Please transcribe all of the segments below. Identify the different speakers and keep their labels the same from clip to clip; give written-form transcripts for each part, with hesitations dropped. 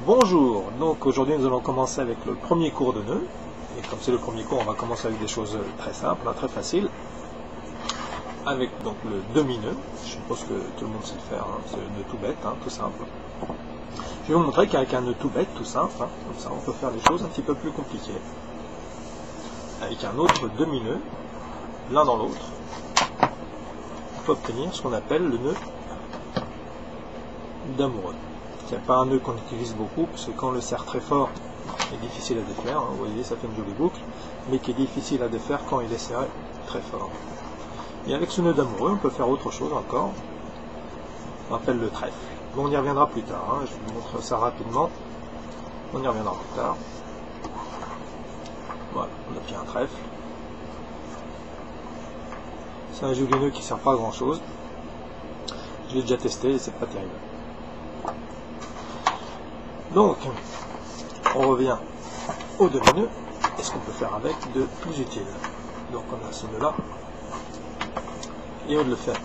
Speaker 1: Bonjour, donc aujourd'hui nous allons commencer avec le premier cours de nœuds. Et comme c'est le premier cours, on va commencer avec des choses très simples, très faciles. Avec donc le demi-nœud, je suppose que tout le monde sait le faire, c'est le nœud tout bête, tout simple. Je vais vous montrer qu'avec un nœud tout bête, tout simple, comme ça on peut faire des choses un petit peu plus compliquées. Avec un autre demi-nœud, l'un dans l'autre, on peut obtenir ce qu'on appelle le nœud d'amoureux. Il n'y a pas un nœud qu'on utilise beaucoup, parce que quand on le serre très fort, il est difficile à défaire, vous voyez, ça fait une jolie boucle, mais qui est difficile à défaire quand il est serré très fort. Et avec ce nœud d'amoureux, on peut faire autre chose encore, on appelle le trèfle. Bon, on y reviendra plus tard, je vous montre ça rapidement, on y reviendra plus tard. Voilà, on obtient un trèfle. C'est un joli nœud qui ne sert pas à grand chose, je l'ai déjà testé et c'est pas terrible. Donc, on revient au demi-nœud, et ce qu'on peut faire avec de plus utile. Donc on a ce nœud-là, et on le fait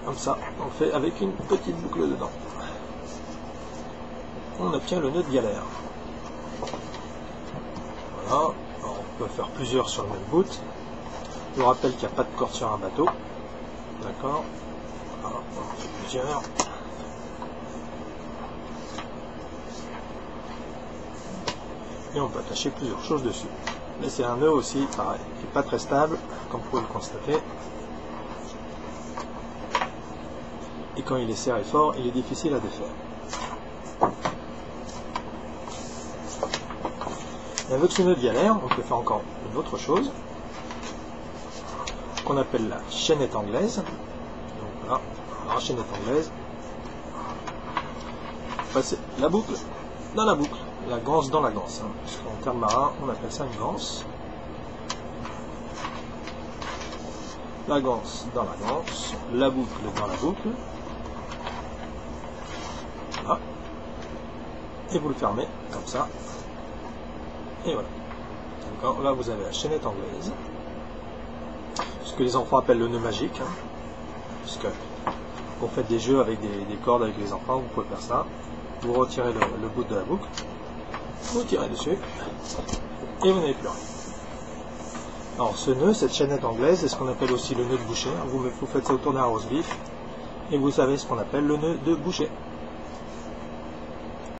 Speaker 1: comme ça, on le fait avec une petite boucle dedans. On obtient le nœud de galère. Voilà, alors, on peut faire plusieurs sur le même bout. Je vous rappelle qu'il n'y a pas de corde sur un bateau. D'accord. Voilà, on en fait plusieurs. Et on peut attacher plusieurs choses dessus. Mais c'est un nœud aussi, pareil, qui n'est pas très stable, comme vous pouvez le constater. Et quand il est serré fort, il est difficile à défaire. Et avec ce nœud de galère, on peut faire encore une autre chose, qu'on appelle la chaînette anglaise. Donc voilà, la chaînette anglaise. Passer la boucle dans la boucle. La ganse dans la ganse, puisqu'en termes marins, on appelle ça une ganse. La ganse dans la ganse, la boucle dans la boucle. Voilà. Et vous le fermez comme ça. Et voilà. Donc là, vous avez la chaînette anglaise. Ce que les enfants appellent le nœud magique. Puisque vous faites des jeux avec des cordes avec les enfants, vous pouvez faire ça. Vous retirez le bout de la boucle. Vous tirez dessus et vous n'avez plus rien. Alors ce nœud, cette chaînette anglaise, c'est ce qu'on appelle aussi le nœud de boucher. Vous faites ça autour d'un roast beef et vous savez ce qu'on appelle le nœud de boucher.